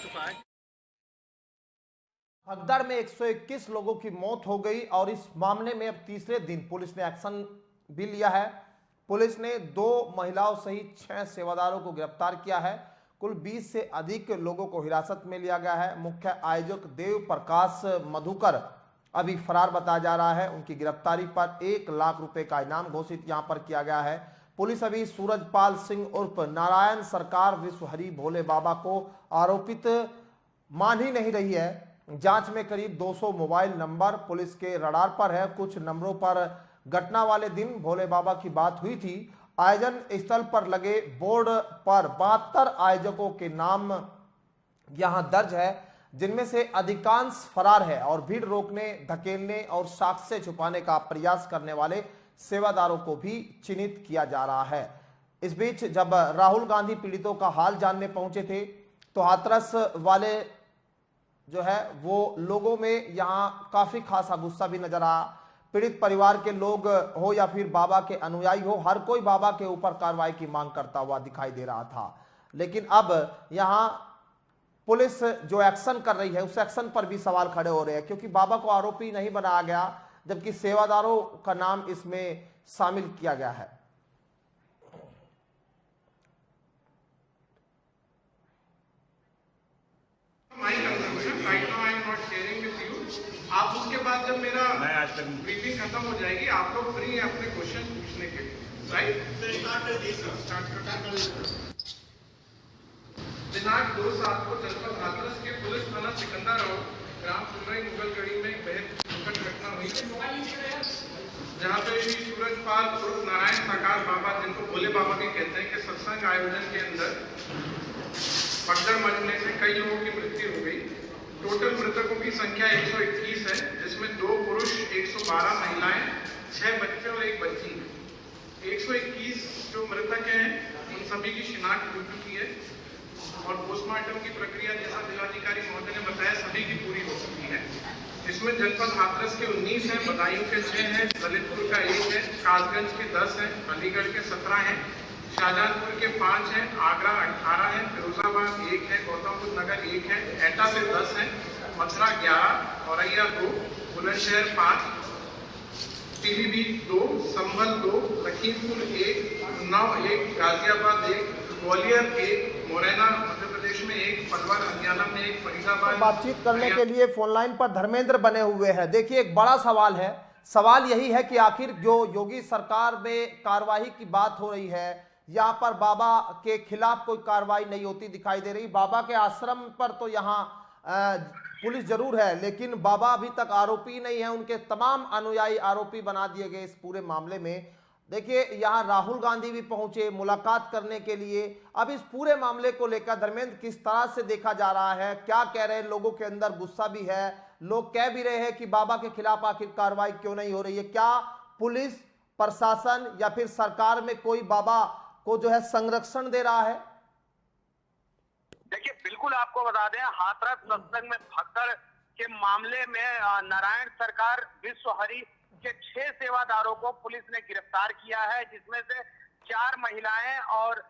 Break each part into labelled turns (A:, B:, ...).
A: चुका है।
B: भगदड़ में 121 लोगों की मौत हो गई और इस मामले में अब तीसरे दिन पुलिस ने एक्शन भी लिया है। पुलिस ने 2 महिलाओं सहित 6 सेवादारों को गिरफ्तार किया है। कुल 20 से अधिक लोगों को हिरासत में लिया गया है। मुख्य आयोजक देव प्रकाश मधुकर अभी फरार बताया जा रहा है। उनकी गिरफ्तारी पर 1 लाख रुपए का इनाम घोषित यहां पर किया गया है। पुलिस अभी सूरजपाल सिंह उर्फ नारायण सरकार विश्वहरि भोले बाबा को आरोपित मान ही नहीं रही है। जांच में करीब 200 मोबाइल नंबर पुलिस के रडार पर है। कुछ नंबरों पर घटना वाले दिन भोले बाबा की बात हुई थी। आयोजन स्थल पर लगे बोर्ड पर 72 आयोजकों के नाम यहां दर्ज है, जिनमें से अधिकांश फरार है और भीड़ रोकने, धकेलने और साक्ष्य छुपाने का प्रयास करने वाले सेवादारों को भी चिन्हित किया जा रहा है। इस बीच जब राहुल गांधी पीड़ितों का हाल जानने पहुंचे थे तो हाथरस वाले जो है वो लोगों में यहां काफी खासा गुस्सा भी नजर आया। पीड़ित परिवार के लोग हो या फिर बाबा के अनुयायी हो, हर कोई बाबा के ऊपर कार्रवाई की मांग करता हुआ दिखाई दे रहा था। लेकिन अब यहां पुलिस जो एक्शन कर रही है उस एक्शन पर भी सवाल खड़े हो रहे हैं, क्योंकि बाबा को आरोपी नहीं बनाया गया जबकि सेवादारों का नाम इसमें शामिल किया गया है।
C: आप उसके बाद जब मेरा ब्रीफिंग खत्म हो जाएगी, आप लोग फ्री हैं अपने क्वेश्चन पूछने के लिए, राइट? दिनांक 2/7 को जनपद हाथरस के पुलिस थाना सिकंदर रोड ग्राम सुमरई मुगलगढ़ी में एक बेहद दुखद घटना हुई, जहाँ पे सूरजपाल उर्फ नारायण साकार बाबा, जिनको भोले बाबा भी कहते हैं, के सत्संग आयोजन के अंदर भगदड़ मचने से कई लोगों की मृत्यु हो गई। टोटल मृतकों की संख्या 121 है, जिसमें 2 पुरुष, 112 महिलाएं, 6 बच्चे और 1 बच्ची है। 121 जो मृतक हैं उन सभी की शिनाख्त हो चुकी है और पोस्टमार्टम की प्रक्रिया, जैसा जिलाधिकारी महोदय ने बताया, सभी की पूरी हो चुकी है। इसमें जनपद हाथरस के 19 हैं, बदायूं के 6 हैं, ललितपुर का 1 है, कासगंज के 10 हैं, अलीगढ़ के 17 हैं, शाहजहांपुर के 5 हैं, आगरा 18 हैं, फिरोजाबाद 1 है, गौतमबुद्ध नगर 1 है, एटा से 10 हैं, मथुरा 11, औरैया 2, बुलंदशहर 5, पीलीभीत 2, संभल 2, लखीमपुर 1, उन्नाव 1, गाजियाबाद 1, ग्वालियर 1, मुरैना मध्य प्रदेश में 1, पलवल हरियाणा में 1, फरीदाबाद।
B: बातचीत करने के लिए फोन लाइन पर धर्मेंद्र बने हुए हैं। देखिए, एक बड़ा सवाल है। सवाल यही है कि आखिर जो योगी सरकार में कार्रवाई की बात हो रही है, यहाँ पर बाबा के खिलाफ कोई कार्रवाई नहीं होती दिखाई दे रही। बाबा के आश्रम पर तो यहाँ पुलिस जरूर है, लेकिन बाबा अभी तक आरोपी नहीं है। उनके तमाम अनुयायी आरोपी बना दिए गए इस पूरे मामले में। देखिए, यहाँ राहुल गांधी भी पहुंचे मुलाकात करने के लिए। अब इस पूरे मामले को लेकर धर्मेंद्र किस तरह से देखा जा रहा है, क्या कह रहे हैं? लोगों के अंदर गुस्सा भी है, लोग कह भी रहे हैं कि बाबा के खिलाफ आखिर कार्रवाई क्यों नहीं हो रही है? क्या पुलिस प्रशासन या फिर सरकार में कोई बाबा को जो है संरक्षण दे रहा है?
D: देखिए, बिल्कुल आपको बता दें, हाथरस सत्संग में भगदड़ के मामले में नारायण सरकार विश्वहरि के 6 सेवादारों को पुलिस ने गिरफ्तार किया है, जिसमें से 4 महिलाएं और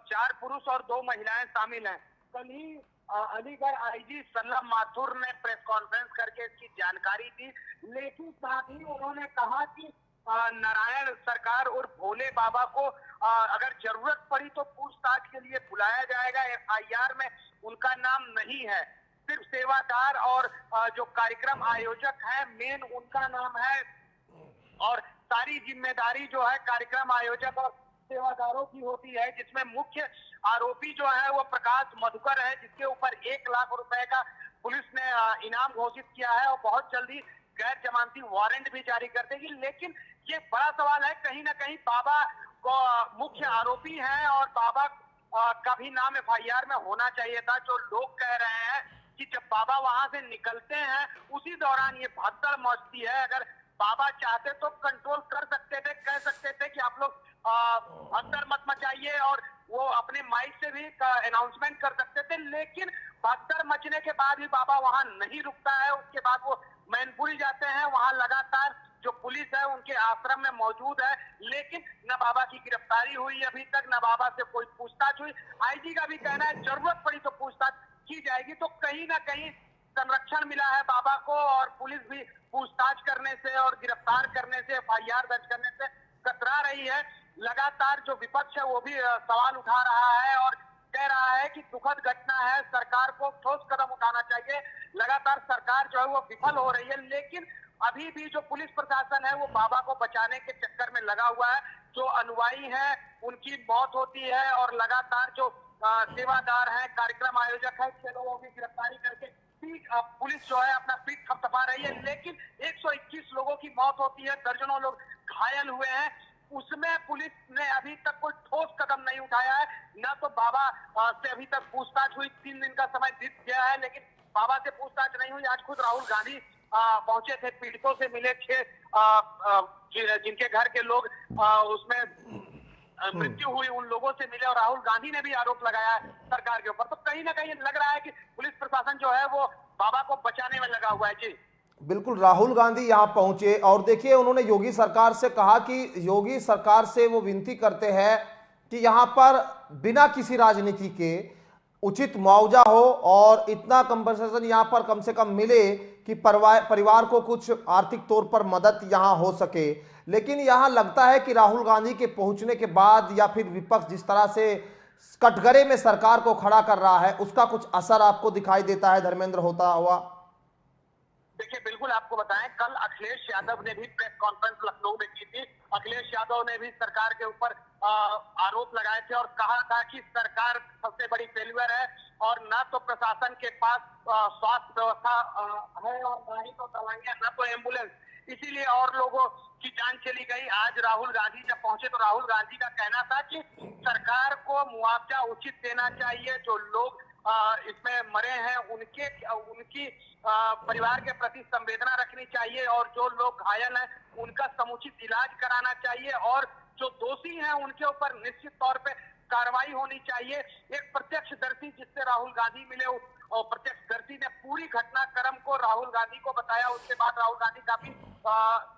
D: 4 पुरुष और 2 महिलाएं शामिल हैं। कल ही अलीगढ़ आईजी सल्लम माथुर ने प्रेस कॉन्फ्रेंस करके इसकी जानकारी दी, लेकिन साथ ही उन्होंने कहा कि नारायण सरकार और भोले बाबा को अगर जरूरत पड़ी तो पूछताछ के लिए बुलाया जाएगा। एफआईआर में उनका नाम नहीं है, सिर्फ सेवादार और जो कार्यक्रम आयोजक है मेन उनका नाम है, और सारी जिम्मेदारी जो है कार्यक्रम आयोजक और सेवादारों की होती है, जिसमें मुख्य आरोपी जो है वो प्रकाश मधुकर है, जिसके ऊपर 1 लाख रुपए का पुलिस ने इनाम घोषित किया है और बहुत जल्दी गैर जमानती वारंट भी जारी कर देगी। लेकिन ये बड़ा सवाल है, कहीं ना कहीं बाबा को मुख्य आरोपी है और बाबा का भी नाम एफआईआर में होना चाहिए था। जो लोग कह रहे हैं कि जब बाबा वहां से निकलते हैं उसी दौरान ये भगदड़ मचती है। अगर बाबा चाहते तो कंट्रोल कर सकते थे, कह सकते थे कि आप लोग भगदड़ मत मचाइए, और वो अपने माइक से भी अनाउंसमेंट कर सकते थे। लेकिन भगदड़ मचने के बाद भी बाबा वहां नहीं रुकता है, उसके बाद वो मैनपुरी जाते हैं। वहां लगातार जो पुलिस है उनके आश्रम में मौजूद है, लेकिन न बाबा की गिरफ्तारी हुई अभी तक, न बाबा से कोई पूछताछ हुई। आईजी का भी कहना है जरूरत पड़ी तो पूछताछ की जाएगी तो कहीं ना कहीं संरक्षण मिला है बाबा को, और पुलिस भी पूछताछ करने से और गिरफ्तार करने से, एफआईआर दर्ज करने से कतरा रही है। लगातार जो विपक्ष है वो भी सवाल उठा रहा है और कह रहा है कि दुखद घटना है, सरकार को ठोस कदम उठाना चाहिए। लगातार सरकार जो है वो विफल हो रही है, लेकिन अभी भी जो पुलिस प्रशासन है वो बाबा को बचाने के चक्कर में लगा हुआ है। जो अनुयायी है उनकी मौत होती है और लगातार जो सेवादार है, कार्यक्रम आयोजक है, छह लोगों की गिरफ्तारी करके पुलिस जो है अपना पीठ थपथपा रही है, लेकिन 121 लोगों की मौत होती है, दर्जनों लोग घायल हुए हैं। उसमें पुलिस ने अभी तक कोई ठोस कदम नहीं उठाया है। न तो बाबा से अभी तक पूछताछ हुई, 3 दिन का समय बीत गया है, लेकिन बाबा से पूछताछ नहीं हुई। आज खुद राहुल गांधी पहुंचे थे, पीड़ितों से मिले, 6 जिनके घर के लोग उसमें मृत्यु हुई उन लोगों से मिले, और राहुल गांधी ने भी आरोप लगाया है सरकार के ऊपर। तो कहीं ना कहीं लग रहा है कि पुलिस प्रशासन जो है वो बाबा को बचाने में लगा हुआ है। जी
B: बिल्कुल, राहुल गांधी यहाँ पहुंचे और देखिए उन्होंने योगी सरकार से कहा कि योगी सरकार से वो विनती करते हैं कि यहाँ पर बिना किसी राजनीति के उचित मुआवजा हो और इतना कंपनसेशन यहाँ पर कम से कम मिले कि परिवार को कुछ आर्थिक तौर पर मदद यहाँ हो सके। लेकिन यहाँ लगता है कि राहुल गांधी के पहुंचने के बाद या फिर विपक्ष जिस तरह से कटघरे में सरकार को खड़ा कर रहा है उसका कुछ असर आपको दिखाई देता है धर्मेंद्र होता हुआ?
D: देखिए, बिल्कुल आपको बताएं, कल अखिलेश यादव ने भी प्रेस कॉन्फ्रेंस लखनऊ में की थी। अखिलेश यादव ने भी सरकार के ऊपर आरोप लगाए थे और कहा था कि सरकार सबसे बड़ी फेल्यूर है और ना तो प्रशासन के पास स्वास्थ्य व्यवस्था है और ना ही तो दवाइयां, ना तो एम्बुलेंस, इसीलिए और लोगों की जान चली गई। आज राहुल गांधी जब पहुंचे तो राहुल गांधी का कहना था कि सरकार को मुआवजा उचित देना चाहिए, जो लोग इसमें मरे हैं उनकी परिवार के प्रति संवेदना रखनी चाहिए, और जो लोग घायल हैं उनका समुचित इलाज कराना चाहिए, और जो दोषी हैं उनके ऊपर निश्चित तौर पे कार्रवाई होनी चाहिए। एक प्रत्यक्षदर्शी जिससे राहुल गांधी मिले, और प्रत्यक्षदर्शी ने पूरी घटनाक्रम को राहुल गांधी को बताया। उसके बाद राहुल गांधी काफी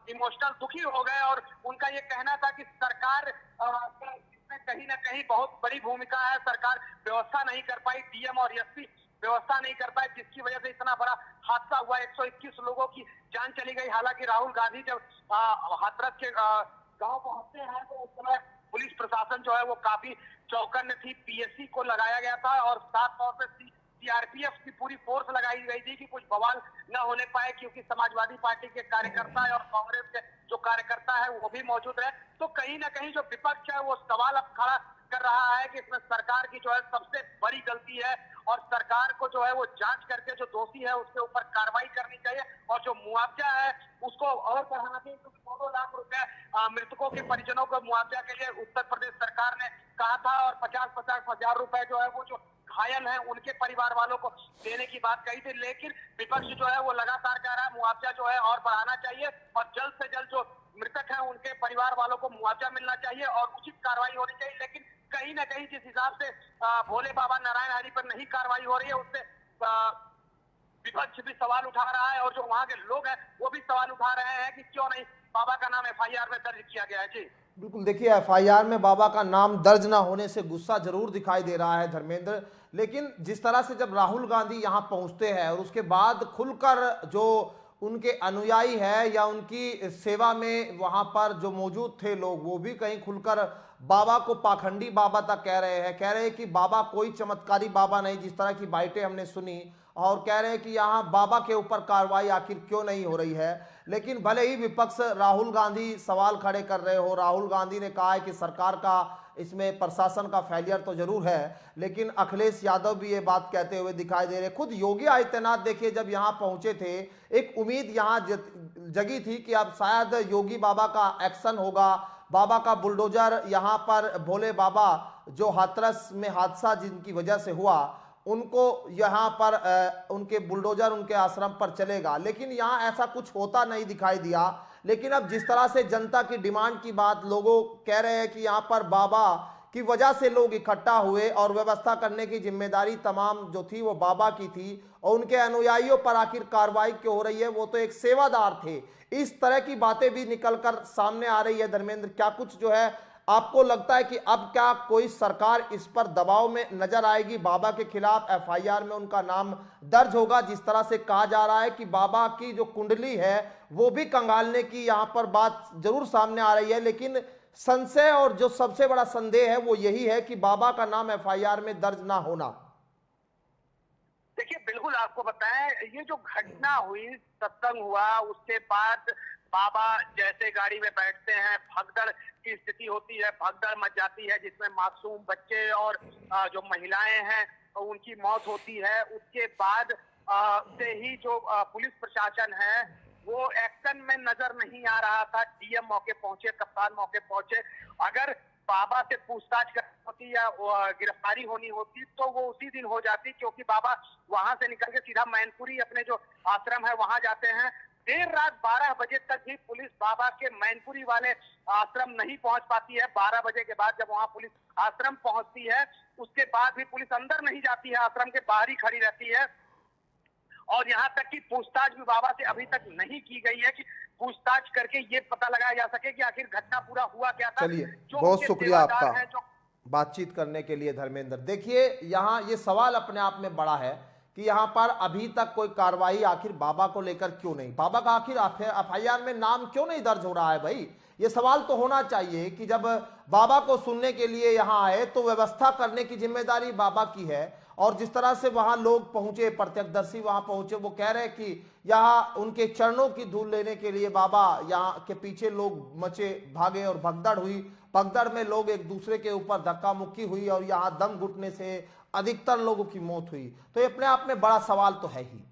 D: इमोशनल दुखी हो गए और उनका ये कहना था कि सरकार इसमें कहीं ना कहीं बहुत बड़ी भूमिका है। सरकार व्यवस्था नहीं कर पाई, डीएम और एसपी व्यवस्था नहीं कर पाए, जिसकी वजह से इतना बड़ा हादसा हुआ, 121 लोगों की जान चली गई। हालांकि राहुल गांधी जब हाथरस के गांव पहुंचते हैं तो उस समय पुलिस प्रशासन जो है वो काफी चौकन्ने थी। पीएससी को लगाया गया था और साथ तौर पर सीआरपीएफ की पूरी फोर्स लगाई गई थी कि कुछ बवाल न होने पाए, क्योंकि समाजवादी पार्टी के कार्यकर्ता और कांग्रेस के जो कार्यकर्ता है वो भी मौजूद रहे। तो कहीं ना कहीं जो विपक्ष है वो सवाल अब खड़ा कर रहा है कि इसमें सरकार की जो है सबसे बड़ी गलती है और सरकार को जो है वो जांच करके जो दोषी है उसके ऊपर कार्रवाई करनी चाहिए, और जो मुआवजा है उसको और बढ़ाना चाहिए, क्योंकि 2 लाख रुपए मृतकों के परिजनों को मुआवजा के लिए उत्तर प्रदेश सरकार ने कहा था, और 50-50 हजार रुपए जो है वो जो घायल हैं उनके परिवार वालों को देने की बात कही थी। लेकिन विपक्ष जो है वो लगातार कह रहा है मुआवजा जो है और बढ़ाना चाहिए और जल्द से जल्द जो मृतक हैं उनके परिवार वालों को मुआवजा मिलना चाहिए और उचित कार्रवाई होनी चाहिए। लेकिन कहीं ना कहीं जिस हिसाब से भोले बाबा नारायण हरि पर नहीं कार्रवाई हो रही है, उससे विपक्ष भी सवाल उठा रहा है और जो वहाँ के लोग हैं वो भी सवाल उठा रहे हैं कि क्यों नहीं बाबा का नाम एफआईआर में दर्ज किया गया है। जी
B: बिल्कुल, देखिए एफआईआर में बाबा का नाम दर्ज ना होने से गुस्सा जरूर दिखाई दे रहा है धर्मेंद्र, लेकिन जिस तरह से जब राहुल गांधी यहाँ पहुंचते हैं और उसके बाद खुलकर जो उनके अनुयायी है या उनकी सेवा में वहां पर जो मौजूद थे लोग, वो भी कहीं खुलकर बाबा को पाखंडी बाबा तक कह रहे हैं कि बाबा कोई चमत्कारी बाबा नहीं, जिस तरह की बाइटें हमने सुनी, और कह रहे हैं कि यहाँ बाबा के ऊपर कार्रवाई आखिर क्यों नहीं हो रही है। लेकिन भले ही विपक्ष राहुल गांधी सवाल खड़े कर रहे हो, राहुल गांधी ने कहा है कि सरकार का इसमें प्रशासन का फेलियर तो जरूर है, लेकिन अखिलेश यादव भी ये बात कहते हुए दिखाई दे रहे। खुद योगी आदित्यनाथ देखिए जब यहाँ पहुंचे थे, एक उम्मीद यहाँ जगी थी कि अब शायद योगी बाबा का एक्शन होगा, बाबा का बुलडोजर यहाँ पर भोले बाबा जो हाथरस में हादसा जिनकी वजह से हुआ उनको यहाँ पर उनके बुलडोजर उनके आश्रम पर चलेगा, लेकिन यहाँ ऐसा कुछ होता नहीं दिखाई दिया। लेकिन अब जिस तरह से जनता की डिमांड की बात लोगों कह रहे हैं कि यहाँ पर बाबा की वजह से लोग इकट्ठा हुए और व्यवस्था करने की जिम्मेदारी तमाम जो थी वो बाबा की थी, और उनके अनुयायियों पर आखिर कार्रवाई क्यों हो रही है, वो तो एक सेवादार थे। इस तरह की बातें भी निकलकर सामने आ रही है धर्मेंद्र, क्या कुछ जो है आपको लगता है कि अब क्या कोई सरकार इस पर दबाव में नजर आएगी, बाबा के खिलाफ एफआईआर में उनका नाम दर्ज होगा? जिस तरह से कहा जा रहा है कि बाबा की जो कुंडली है वो भी कंगालने की यहां पर बात जरूर सामने आ रही है, लेकिन संशय और जो सबसे बड़ा संदेह है वो यही है कि बाबा का नाम एफआईआर में दर्ज ना होना।
D: देखिए, बिल्कुल आपको बताएं, ये जो घटना हुई, सत्संग हुआ, उसके बाद बाबा जैसे गाड़ी में बैठते हैं, भगदड़ की स्थिति होती है, भगदड़ मच जाती है, जिसमें मासूम बच्चे और जो महिलाएं हैं उनकी मौत होती है। उसके बाद से ही जो पुलिस प्रशासन है वो एक्शन में नजर नहीं आ रहा था। डीएम मौके पहुंचे, कप्तान मौके पहुंचे। अगर बाबा से पूछताछ करनी होती या गिरफ्तारी होनी होती तो वो उसी दिन हो जाती, क्योंकि बाबा वहां से निकल के सीधा मैनपुरी अपने जो आश्रम है वहां जाते हैं। देर रात 12 बजे तक भी पुलिस बाबा के मैनपुरी वाले आश्रम नहीं पहुंच पाती है। 12 बजे के बाद जब वहां पुलिस आश्रम पहुंचती है उसके बाद भी पुलिस अंदर नहीं जाती है, आश्रम के बाहर ही खड़ी रहती है। और यहाँ तक कि पूछताछ भी बाबा से अभी तक नहीं की गई है कि पूछताछ करके ये पता लगाया जा सके कि आखिर घटना पूरा हुआ क्या था।
B: चलिए, बहुत शुक्रिया आपका बातचीत करने के लिए धर्मेंद्र। देखिए, यहाँ ये सवाल अपने आप में बड़ा है कि यहाँ पर अभी तक कोई कार्रवाई आखिर बाबा को लेकर क्यों नहीं, बाबा का आखिर एफआईआर में नाम क्यों नहीं दर्ज हो रहा है? भाई, ये सवाल तो होना चाहिए कि जब बाबा को सुनने के लिए यहाँ आए तो व्यवस्था करने की जिम्मेदारी बाबा की है। और जिस तरह से वहां लोग पहुंचे, प्रत्यक्षदर्शी वहां पहुंचे, वो कह रहे हैं कि यहाँ उनके चरणों की धूल लेने के लिए बाबा यहाँ के पीछे लोग मचे भागे और भगदड़ हुई। भगदड़ में लोग एक दूसरे के ऊपर धक्का मुक्की हुई और यहाँ दम घुटने से अधिकतर लोगों की मौत हुई। तो ये अपने आप में बड़ा सवाल तो है ही।